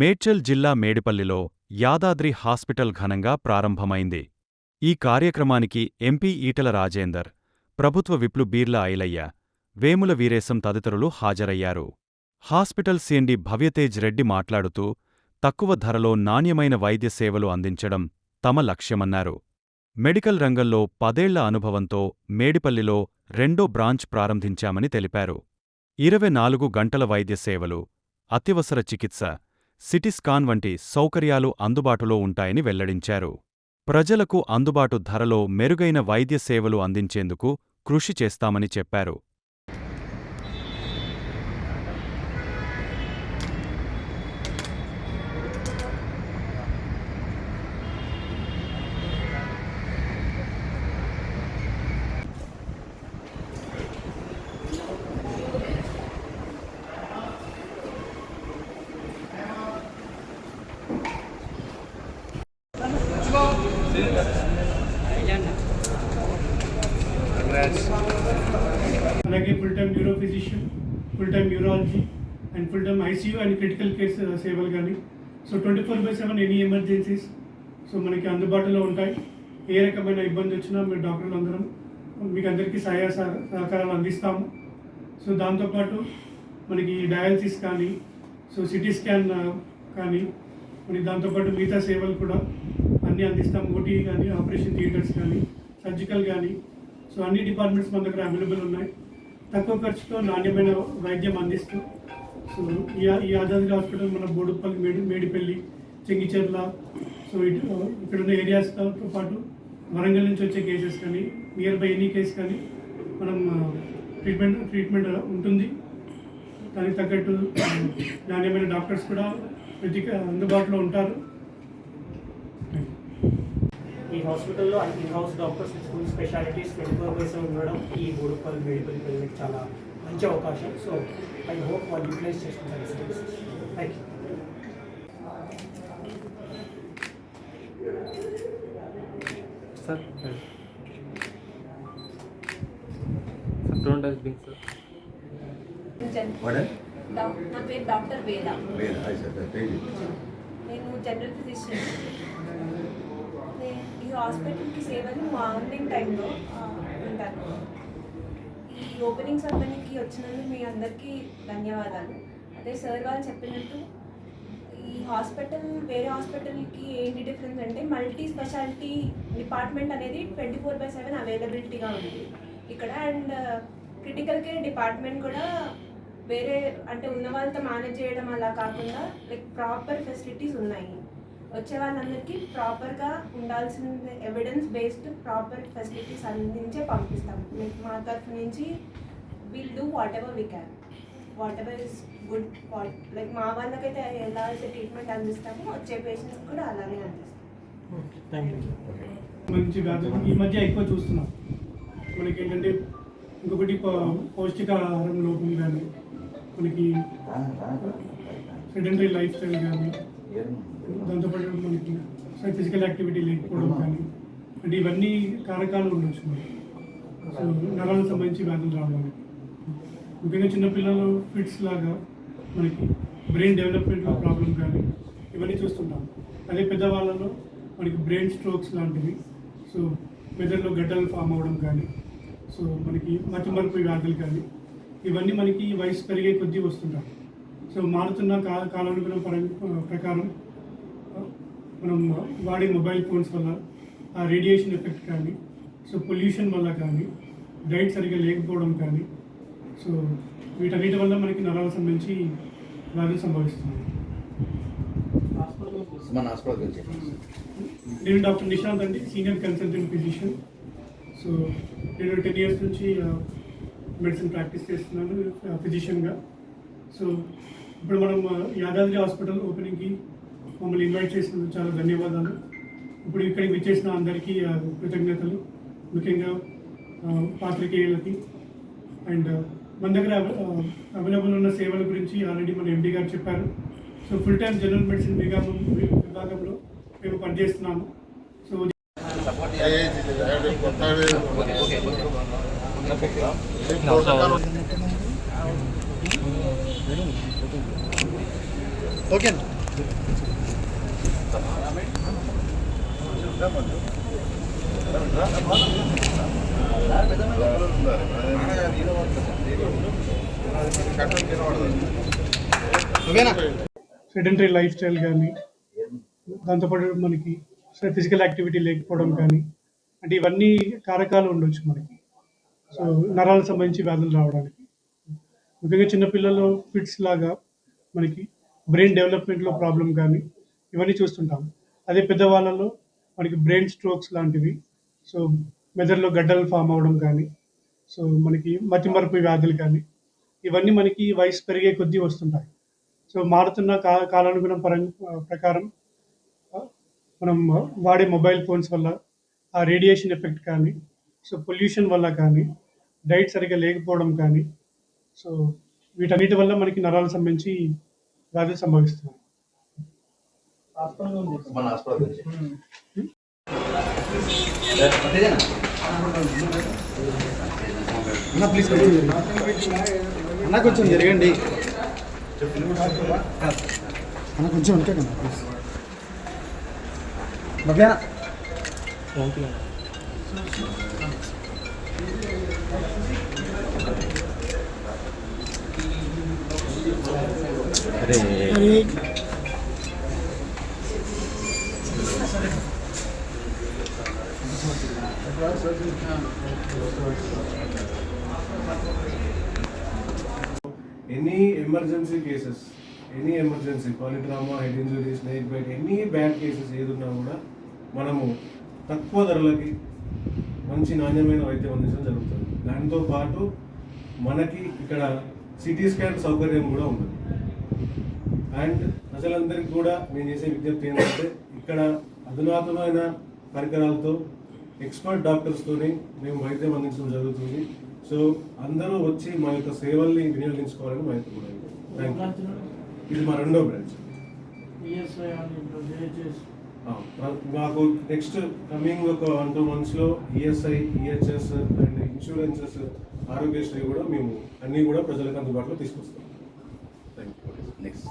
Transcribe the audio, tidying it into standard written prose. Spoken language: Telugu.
మేడ్చల్ జిల్లా మేడిపల్లిలో యాదాద్రి హాస్పిటల్ ఘనంగా ప్రారంభమైంది. ఈ కార్యక్రమానికి ఎంపీ ఈటల రాజేందర్, ప్రభుత్వ విప్లు బీర్ల ఐలయ్య, వేముల వీరేశం తదితరులు హాజరయ్యారు. హాస్పిటల్ సిఎండి భవ్యతేజ్ రెడ్డి మాట్లాడుతూ, తక్కువ ధరలో నాణ్యమైన వైద్య సేవలు అందించడం తమ లక్ష్యమన్నారు. మెడికల్ రంగంలో 10 ఏళ్ల అనుభవంతో మేడిపల్లిలో రెండో బ్రాంచ్ ప్రారంభించామని తెలిపారు. 24 గంటల వైద్య సేవలు, అత్యవసర చికిత్స, సిటీ స్కాన్ వంటి సౌకర్యాలు అందుబాటులో ఉంటాయని వెల్లడించారు. ప్రజలకు అందుబాటు ధరలో మెరుగైన వైద్య సేవలు అందించేందుకు కృషి చేస్తామని చెప్పారు. అలాగే full time neuro physician, full time neurology and full time ICU and critical care సేవలు కానీ సో 24/7 ఎనీ ఎమర్జెన్సీస్ సో మనకి అందుబాటులో ఉంటాయి. ఏ రకమైన ఇబ్బంది వచ్చినా మీరు డాక్టర్లు అందరం మీకు అందరికీ సహకారాలు అందిస్తాము. సో దాంతోపాటు మనకి డయాలసిస్ కానీ సో సిటీ స్కాన్ కానీ మనకి దాంతోపాటు మిగతా సేవలు కూడా అన్నీ అందిస్తాం. ఓటీ కానీ ఆపరేషన్ థియేటర్స్ కానీ సర్జికల్ కానీ సో అన్ని డిపార్ట్మెంట్స్ మన దగ్గర అవైలబుల్ ఉన్నాయి. తక్కువ ఖర్చుతో నాణ్యమైన వైద్యం అందిస్తూ సో ఈ యాదాద్రి హాస్పిటల్ మన బోడుపల్లి, మేడిపల్లి, చెంగిచెర్ల సో ఇక్కడ ఉన్న ఏరియాస్తో పాటు వరంగల్ నుంచి వచ్చే కేసెస్ కానీ నియర్ బై ఎనీ కేసు కానీ మనం ట్రీట్మెంట్ ఉంటుంది. దానికి తగ్గట్టు నాణ్యమైన డాక్టర్స్ కూడా ప్రతి అందుబాటులో ఉంటారు. ఈ హాస్పిటల్లో in house doctors, full specialities 24/7 ఉండడం ఈ బోడుపల్లి మెడికల్ క్లినిక్ చాలా మంచి అవకాశం. సో ఐ హోప్ వాళ్ళు యూటిలైజ్ చేసుకుంటారు. Thank you sir. Don't think sir. నా పేరు డాక్టర్ వేద. నేను జనరల్ ఫిజిషియన్. ఈ హాస్పిటల్కి సేవలు మార్నింగ్ టైంలో ఉంటాను. ఈ ఓపెనింగ్ సెరమనీకి వచ్చినందుకు మీ అందరికీ ధన్యవాదాలు. అదే సార్ వాళ్ళు చెప్పినట్టు ఈ హాస్పిటల్ వేరే హాస్పిటల్కి ఏంటి డిఫరెన్స్ అంటే మల్టీ స్పెషాలిటీ డిపార్ట్మెంట్ అనేది 24/7 అవైలబిలిటీగా ఉంది ఇక్కడ. అండ్ క్రిటికల్ కేర్ డిపార్ట్మెంట్ కూడా వేరే అంటే ఉన్న వాళ్ళతో మేనేజ్ చేయడం అలా కాకుండా లైక్ ప్రాపర్ ఫెసిలిటీస్ ఉన్నాయి. వచ్చే వాళ్ళందరికీ ప్రాపర్గా ఉండాల్సిన ఎవిడెన్స్ బేస్డ్ ప్రాపర్ ఫెసిలిటీస్ అందించే పంపిస్తాం. లైక్ మా తరఫు నుంచి will do what ever we can, what ever is good. Like మా వాళ్ళకైతే ఎలా అయితే ట్రీట్మెంట్ అందిస్తామో వచ్చే పేషెంట్స్ కూడా అలానే అందిస్తాం. మంచి వ్యాధులు ఈ మధ్య ఎక్కువ చూస్తున్నాం. మనకి ఏంటంటే ఇంకొకటి పౌష్టికాహారం లోపం కానీ, మనకి సెడెంటరీ లైఫ్ స్టైల్ కానీ, దాంతోపాటు మనకి ఫిజికల్ యాక్టివిటీ లేకపోవడం కానీ అంటే ఇవన్నీ కారకాలు ఉండొచ్చు. సో నరాలకు సంబంధించి వ్యాధులు రావడానికి ముఖ్యంగా చిన్నపిల్లలు ఫిట్స్ లాగా మనకి బ్రెయిన్ డెవలప్మెంట్లో ప్రాబ్లం కానీ ఇవన్నీ చూస్తుంటాం. అదే పెద్దవాళ్ళలో మనకి బ్రెయిన్ స్ట్రోక్స్ లాంటివి, సో మెదడులో గడ్డలు ఫామ్ అవ్వడం కానీ, సో మనకి మతిమరుపు వ్యాధులు కానీ ఇవన్నీ మనకి వయసు పెరిగే కొద్దీ వస్తుంటాం. సో మారుతున్న కాలానుగుణ ప్రకారం మనం వాడే మొబైల్ ఫోన్స్ వల్ల ఆ రేడియేషన్ ఎఫెక్ట్ కానీ, సో పొల్యూషన్ వల్ల కానీ, డైట్ సరిగ్గా లేకపోవడం కానీ, సో వీటన్నిటి వల్ల మనకి నరాలకు సంబంధించి వ్యాధులు సంభవిస్తున్నాయి. నేను డాక్టర్ నిశాంత్ అండి, సీనియర్ కన్సల్టెంట్ ఫిజిషియన్. సో నేను 10 years నుంచి మెడిసిన్ ప్రాక్టీస్ చేస్తున్నాను ఫిజిషియన్గా. సో ఇప్పుడు మనం యాదాద్రి హాస్పిటల్ ఓపెనింగ్కి మమ్మల్ని ఇన్వైట్ చేసినందుకు చాలా ధన్యవాదాలు. ఇప్పుడు ఇక్కడికి విచ్చేసిన అందరికీ కృతజ్ఞతలు, ముఖ్యంగా పాత్రికేయులకి. అండ్ మన దగ్గర అవైలబుల్ ఉన్న సేవల గురించి ఆల్రెడీ మన ఎండి గారు చెప్పారు. So full time general medicine విభాగంలో మేము పనిచేస్తున్నాము. So okay. Sedentary life style కానీ, దాంతోపాటు మనకి ఫిజికల్ యాక్టివిటీ లేకపోవడం కానీ, అంటే ఇవన్నీ కారకాలు ఉండొచ్చు మనకి. సో నరాలకు సంబంధించి వ్యాధులు రావడానికి, ముఖ్యంగా చిన్నపిల్లల్లో ఫిట్స్ లాగా మనకి బ్రెయిన్ డెవలప్మెంట్లో ప్రాబ్లం కానీ ఇవన్నీ చూస్తుంటాం. అదే పెద్దవాళ్ళలో మనకి బ్రెయిన్ స్ట్రోక్స్ లాంటివి, సో మెదడులో గడ్డలు ఫామ్ అవ్వడం కానీ, సో మనకి మతిమరుపు వ్యాధులు కానీ, ఇవన్నీ మనకి వయసు పెరిగే కొద్దీ వస్తుంటాయి. సో మారుతున్న కాలానుగుణం ప్రకారం మనం వాడే మొబైల్ ఫోన్స్ వల్ల ఆ రేడియేషన్ ఎఫెక్ట్ కానీ, సో పొల్యూషన్ వల్ల కానీ, డైట్ సరిగ్గా లేకపోవడం కానీ, సో వీటన్నిటి వల్ల మనకి నరాలకు సంబంధించి వ్యాధులు సంభవిస్తున్నాయి. అన్న కొంచెం జరగండి, అన్న కొంచెం ఉంటా కదా ప్లీజ్. భవ్యా అరే Any emergency cases, any emergency, polytrauma, head injury, snake bite, any bad cases ఏదున్నా కూడా మనము తక్కువ ధరలకి మంచి నాణ్యమైన వైద్యం అందించడం జరుగుతుంది. దాంతో పాటు మనకి ఇక్కడ సిటీ స్కాన్ సౌకర్యం కూడా ఉంది. అండ్ ప్రజలందరికీ కూడా నేను చేసే విజ్ఞప్తి ఏంటంటే, ఇక్కడ అధునాతనమైన పరికరాలతో ఎక్స్పర్ట్ డాక్టర్స్తోని మేము వైద్యం అందించడం జరుగుతుంది. సో అందరూ వచ్చి మా యొక్క సేవల్ని వినియోగించుకోవాలని మా యొక్క కూడా. Thank you. ఇది మా రెండో బ్రాంచ్. మాకు నెక్స్ట్ కమింగ్ ఒక 1-2 monthsలో ESI, EHS and insurances, Aarogyasri కూడా మేము అన్నీ కూడా ప్రజలకు అందుబాటులో తీసుకొస్తాం. Thank you. నెక్స్ట్